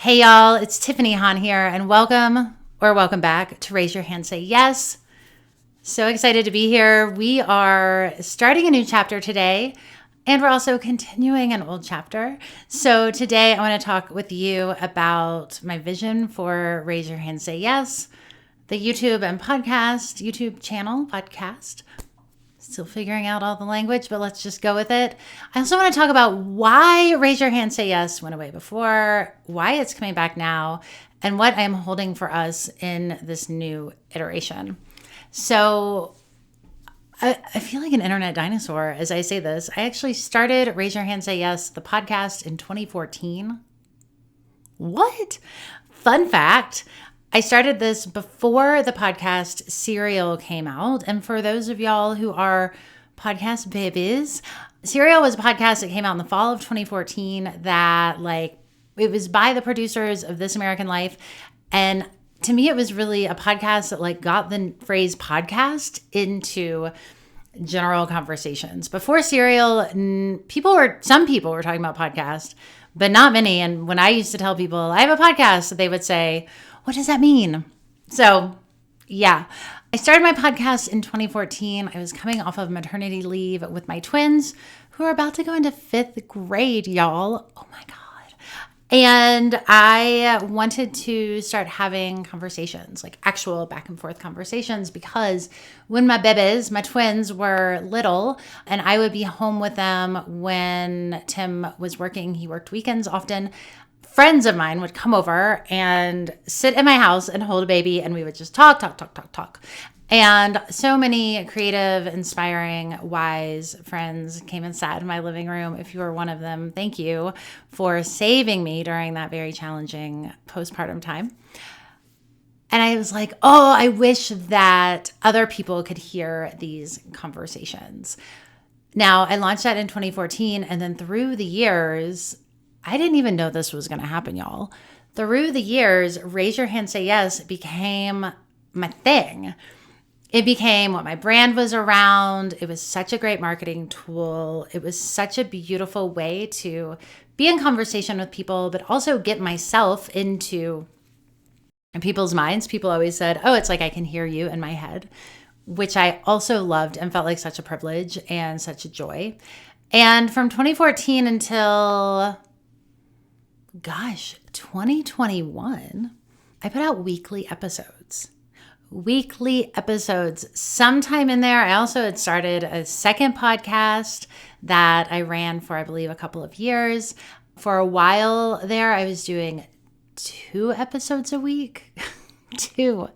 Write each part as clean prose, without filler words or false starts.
Hey y'all, it's Tiffany Hahn here, and welcome back to Raise Your Hand, Say Yes. So excited to be here. We are starting a new chapter today, and we're also continuing an old chapter. So today I want to talk with you about my vision for Raise Your Hand, Say Yes, the YouTube channel podcast. Still figuring out all the language, but let's just go with it. I also want to talk about why Raise Your Hand, Say Yes went away before, why it's coming back now, and what I'm holding for us in this new iteration. So I feel like an internet dinosaur as I say this. I actually started Raise Your Hand, Say Yes, the podcast in 2014. What? Fun fact. I started this before the podcast Serial came out. And for those of y'all who are podcast babies, Serial was a podcast that came out in the fall of 2014 that it was by the producers of This American Life. And to me, it was really a podcast that got the phrase podcast into general conversations. Before Serial, some people were talking about podcast, but not many. And when I used to tell people I have a podcast, they would say, what does that mean? So, yeah, I started my podcast in 2014. I was coming off of maternity leave with my twins who are about to go into 5th grade, y'all. Oh my God. And I wanted to start having conversations, actual back and forth conversations, because when my twins were little, and I would be home with them when Tim was working, he worked weekends often, friends of mine would come over and sit in my house and hold a baby, and we would just talk. And so many creative, inspiring, wise friends came and sat in my living room. If you were one of them, thank you for saving me during that very challenging postpartum time. And I was like, oh, I wish that other people could hear these conversations. Now, I launched that in 2014, and then through the years, I didn't even know this was going to happen, y'all. Through the years, Raise Your Hand, Say Yes became my thing. It became what my brand was around. It was such a great marketing tool. It was such a beautiful way to be in conversation with people, but also get myself into people's minds. People always said, oh, it's like I can hear you in my head, which I also loved and felt like such a privilege and such a joy. And from 2014 until 2021, I put out weekly episodes. Sometime in there, I also had started a second podcast that I ran for, I believe, a couple of years. For a while there, I was doing 2 episodes a week. 2.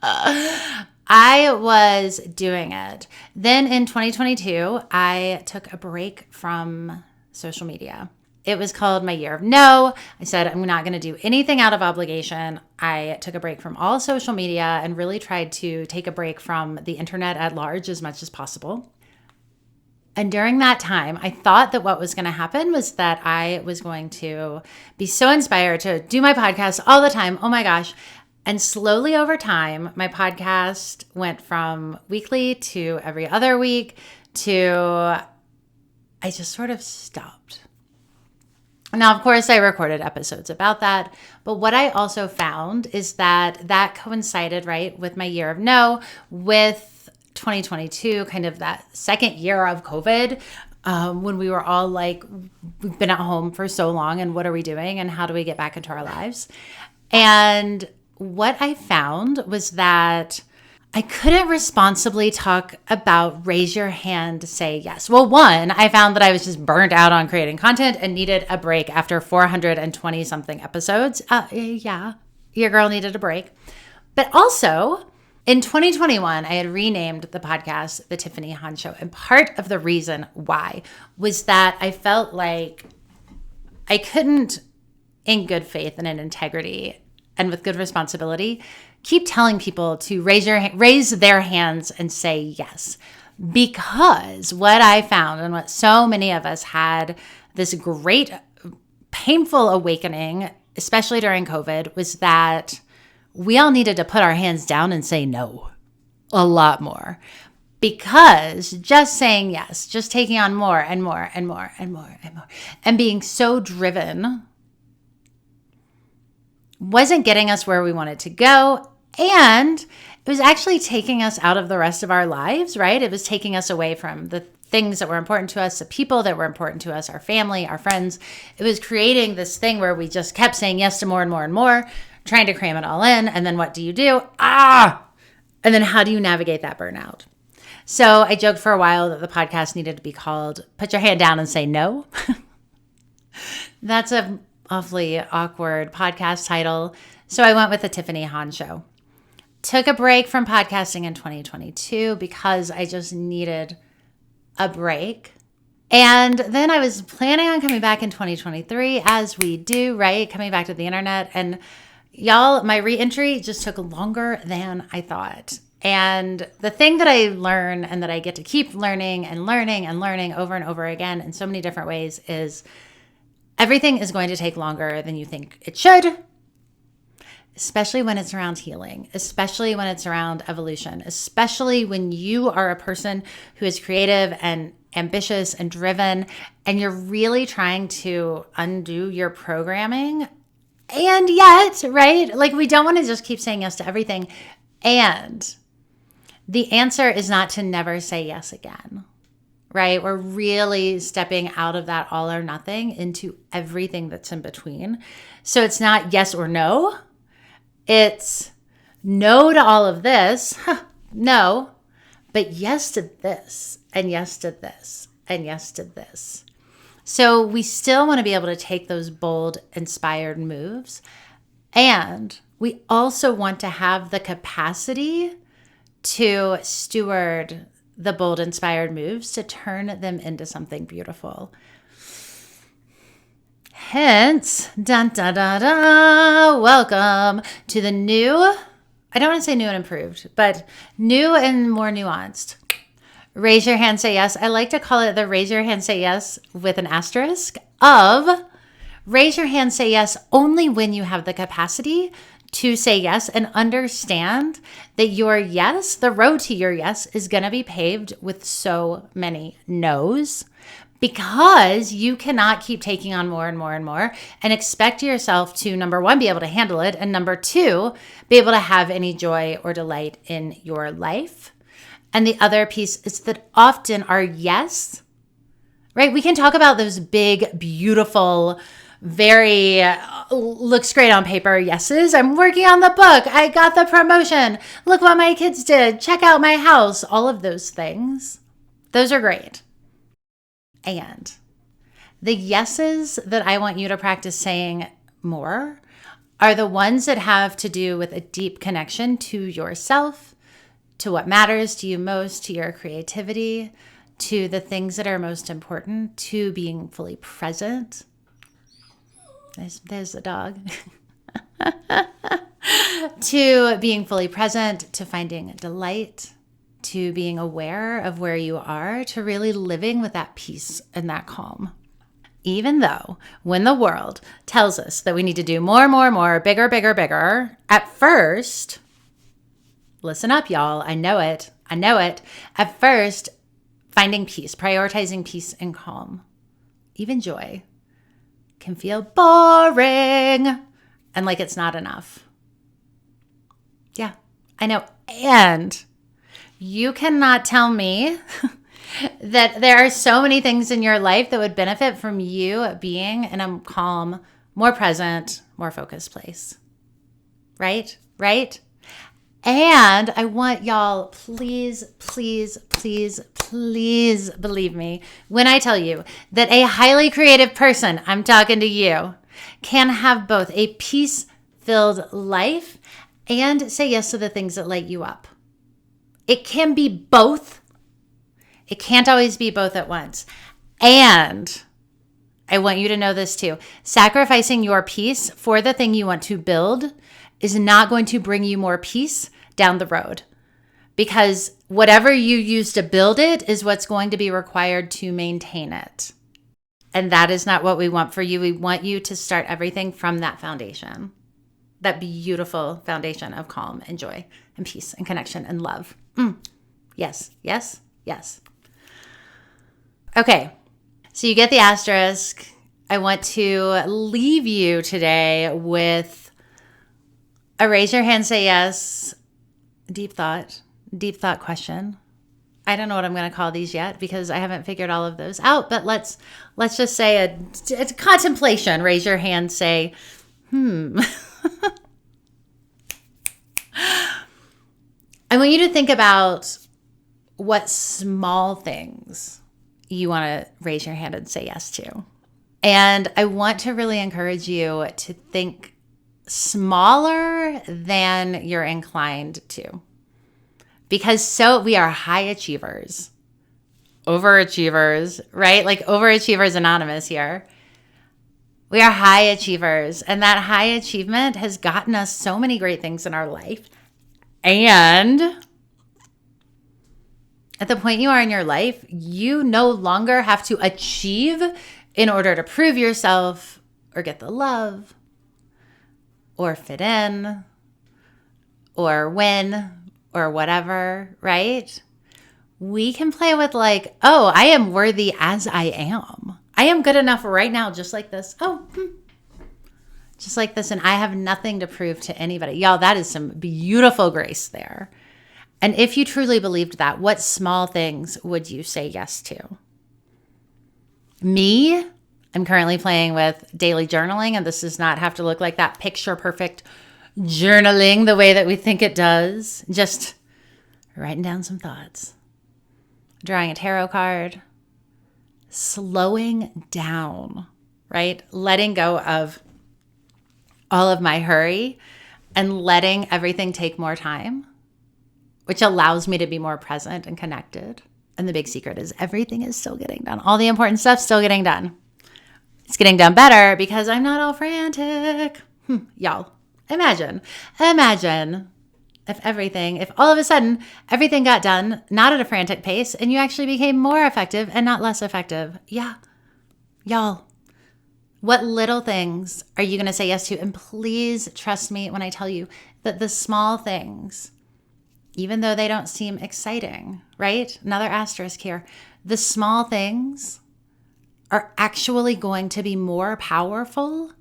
I was doing it. Then in 2022, I took a break from social media. It was called my year of no. I said, I'm not going to do anything out of obligation. I took a break from all social media and really tried to take a break from the internet at large as much as possible. And during that time, I thought that what was going to happen was that I was going to be so inspired to do my podcast all the time. Oh my gosh. And slowly over time, my podcast went from weekly to every other week to I just sort of stopped. Now, of course, I recorded episodes about that, but what I also found is that coincided, right, with my year of no, with 2022, kind of that second year of COVID, when we were all we've been at home for so long, and what are we doing, and how do we get back into our lives? And what I found was that I couldn't responsibly talk about Raise Your Hand, Say Yes. Well, one, I found that I was just burnt out on creating content and needed a break after 420 something episodes. Yeah, your girl needed a break. But also, in 2021, I had renamed the podcast The Tiffany Hahn Show. And part of the reason why was that I felt like I couldn't, in good faith and in integrity and with good responsibility, keep telling people to raise their hands and say yes. Because what I found, and what so many of us had this great, painful awakening, especially during COVID, was that we all needed to put our hands down and say no a lot more. Because just saying yes, just taking on more and more and more and more and more, and being so driven wasn't getting us where we wanted to go. And it was actually taking us out of the rest of our lives, right? It was taking us away from the things that were important to us, the people that were important to us, our family, our friends. It was creating this thing where we just kept saying yes to more and more and more, trying to cram it all in. And then what do you do? And then how do you navigate that burnout? So I joked for a while that the podcast needed to be called Put Your Hand Down and Say No. That's a awfully awkward podcast title. So I went with the Tiffany Han Show. Took a break from podcasting in 2022 because I just needed a break. And then I was planning on coming back in 2023, as we do, right? Coming back to the internet. And y'all, my re-entry just took longer than I thought. And the thing that I learn and that I get to keep learning and learning and learning over and over again in so many different ways is everything is going to take longer than you think it should, especially when it's around healing, especially when it's around evolution, especially when you are a person who is creative and ambitious and driven, and you're really trying to undo your programming. And yet, right? Like, we don't want to just keep saying yes to everything. And the answer is not to never say yes again, right? We're really stepping out of that all or nothing into everything that's in between. So it's not yes or no. It's no to all of this. No, but yes to this, and yes to this, and yes to this. So we still want to be able to take those bold, inspired moves. And we also want to have the capacity to steward the bold, inspired moves to turn them into something beautiful. Hence, dun, dun, dun, dun, welcome to the new, I don't want to say new and improved, but new and more nuanced. Raise your hand, say yes. I like to call it the raise your hand, say yes with an asterisk of raise your hand, say yes only when you have the capacity to say yes and understand that your yes, the road to your yes, is going to be paved with so many no's, because you cannot keep taking on more and more and more and expect yourself to, number one, be able to handle it, and number two, be able to have any joy or delight in your life. And the other piece is that often our yes, right? We can talk about those big, beautiful, very looks great on paper yeses. I'm working on the book. I got the promotion. Look what my kids did. Check out my house. All of those things. Those are great. And the yeses that I want you to practice saying more are the ones that have to do with a deep connection to yourself, to what matters to you most, to your creativity, to the things that are most important, to being fully present. There's the dog. To being fully present, to finding delight, to being aware of where you are, to really living with that peace and that calm. Even though when the world tells us that we need to do more, bigger, bigger, at first, listen up, y'all. I know it. At first, finding peace, prioritizing peace and calm, even joy, can feel boring and like it's not enough. Yeah, I know. And you cannot tell me that there are so many things in your life that would benefit from you being in a calm, more present, more focused place. Right? And I want y'all, please believe me when I tell you that a highly creative person, I'm talking to you, can have both a peace-filled life and say yes to the things that light you up. It can be both. It can't always be both at once. And I want you to know this too. Sacrificing your peace for the thing you want to build is not going to bring you more peace down the road, because whatever you use to build it is what's going to be required to maintain it. And that is not what we want for you. We want you to start everything from that foundation, that beautiful foundation of calm and joy and peace and connection and love. Yes. Okay, so you get the asterisk. I want to leave you today with A raise your hand, say yes, deep thought question. I don't know what I'm going to call these yet because I haven't figured all of those out, but let's just say a contemplation. Raise your hand, say, I want you to think about what small things you want to raise your hand and say yes to. And I want to really encourage you to think smaller than you're inclined to. Because we are high achievers, overachievers, right? Like Overachievers Anonymous here. We are high achievers, and that high achievement has gotten us so many great things in our life. And at the point you are in your life, you no longer have to achieve in order to prove yourself or get the love or fit in or win or whatever, right? We can play with like, oh, I am worthy as I am. I am good enough right now, just like this. Just like this. And I have nothing to prove to anybody. Y'all, that is some beautiful grace there. And if you truly believed that, what small things would you say yes to? Me, I'm currently playing with daily journaling, and this does not have to look like that picture perfect journaling the way that we think it does. Just writing down some thoughts, drawing a tarot card, slowing down, right? Letting go of all of my hurry and letting everything take more time, which allows me to be more present and connected. And the big secret is everything is still getting done. All the important stuff's still getting done. It's getting done better because I'm not all frantic. Y'all, imagine if all of a sudden everything got done, not at a frantic pace, and you actually became more effective and not less effective. Yeah. Y'all, what little things are you going to say yes to? And please trust me when I tell you that the small things, even though they don't seem exciting, right? Another asterisk here. The small things are actually going to be more powerful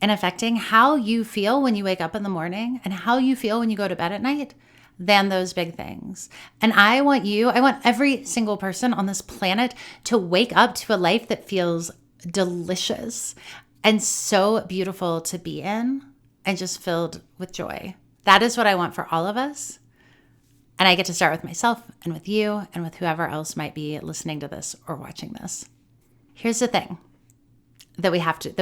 in affecting how you feel when you wake up in the morning and how you feel when you go to bed at night than those big things. And I want every single person on this planet to wake up to a life that feels delicious and so beautiful to be in and just filled with joy. That is what I want for all of us. And I get to start with myself and with you and with whoever else might be listening to this or watching this. Here's the thing that we have to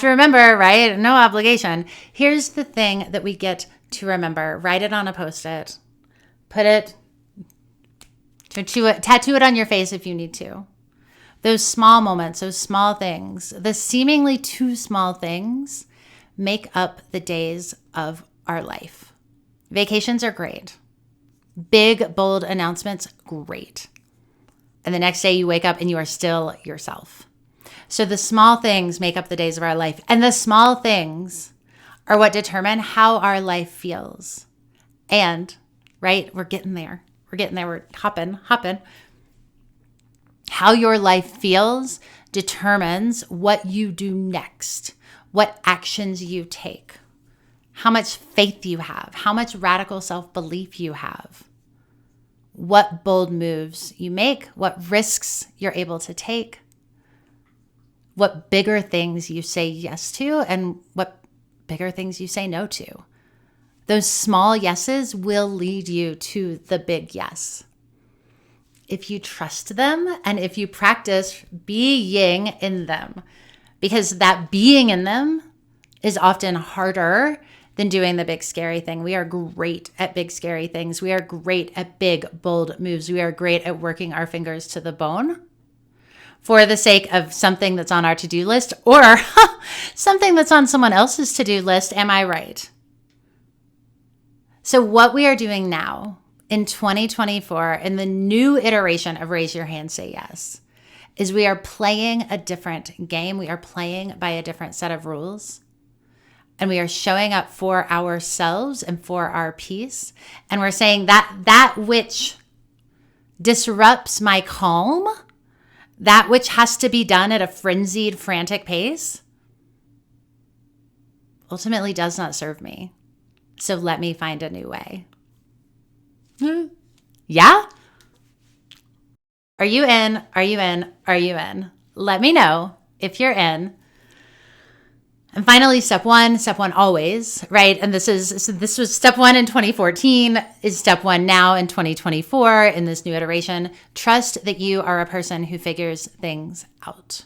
remember, right? No obligation. Here's the thing that we get to remember. Write it on a Post-it. Put it, tattoo it on your face if you need to. Those small moments, those small things, the seemingly too small things make up the days of our life. Vacations are great. Big, bold announcements, great. And the next day you wake up and you are still yourself. So the small things make up the days of our life. And the small things are what determine how our life feels. And, right, we're getting there. We're hopping. How your life feels determines what you do next, what actions you take, how much faith you have, how much radical self-belief you have, what bold moves you make, what risks you're able to take, what bigger things you say yes to, and what bigger things you say no to. Those small yeses will lead you to the big yes. If you trust them and if you practice being in them, because that being in them is often harder than doing the big scary thing. We are great at big scary things. We are great at big bold moves. We are great at working our fingers to the bone for the sake of something that's on our to-do list or something that's on someone else's to-do list. Am I right? So what we are doing now in 2024, in the new iteration of Raise Your Hand, Say Yes, is we are playing a different game. We are playing by a different set of rules. And we are showing up for ourselves and for our peace. And we're saying that which disrupts my calm, that which has to be done at a frenzied, frantic pace, ultimately does not serve me. So let me find a new way. Yeah? Are you in? Are you in? Are you in? Let me know if you're in. And finally, step one always, right? And this was step one in 2014, is step one now in 2024 in this new iteration. Trust that you are a person who figures things out.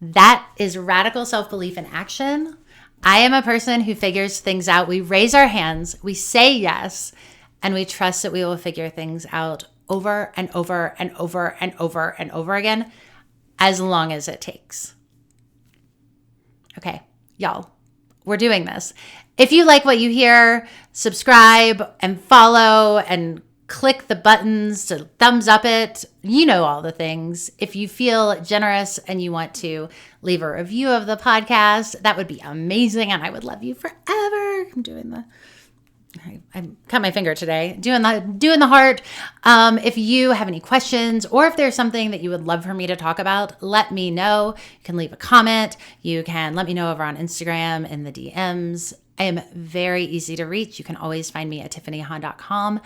That is radical self-belief in action. I am a person who figures things out. We raise our hands, we say yes, and we trust that we will figure things out over and over and over and over and over again, as long as it takes. Okay, y'all, we're doing this. If you like what you hear, subscribe and follow and click the buttons to thumbs up it. You know all the things. If you feel generous and you want to leave a review of the podcast, that would be amazing, and I would love you forever. I cut my finger today, doing the heart. If you have any questions or if there's something that you would love for me to talk about, let me know. You can leave a comment. You can let me know over on Instagram in the DMs. I am very easy to reach. You can always find me at tiffanyhan.com.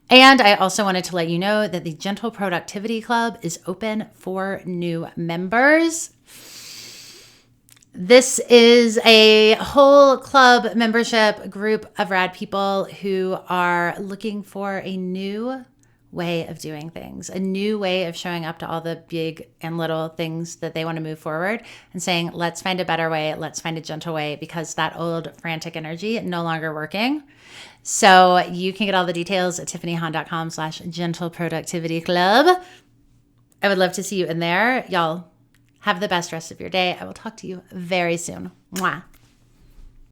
And I also wanted to let you know that the Gentle Productivity Club is open for new members. This is a whole club membership group of rad people who are looking for a new way of doing things, a new way of showing up to all the big and little things that they want to move forward and saying, let's find a better way. Let's find a gentle way, because that old frantic energy no longer working. So you can get all the details at tiffanyhan.com/gentleproductivity.club. I would love to see you in there. Y'all, have the best rest of your day. I will talk to you very soon. Mwah.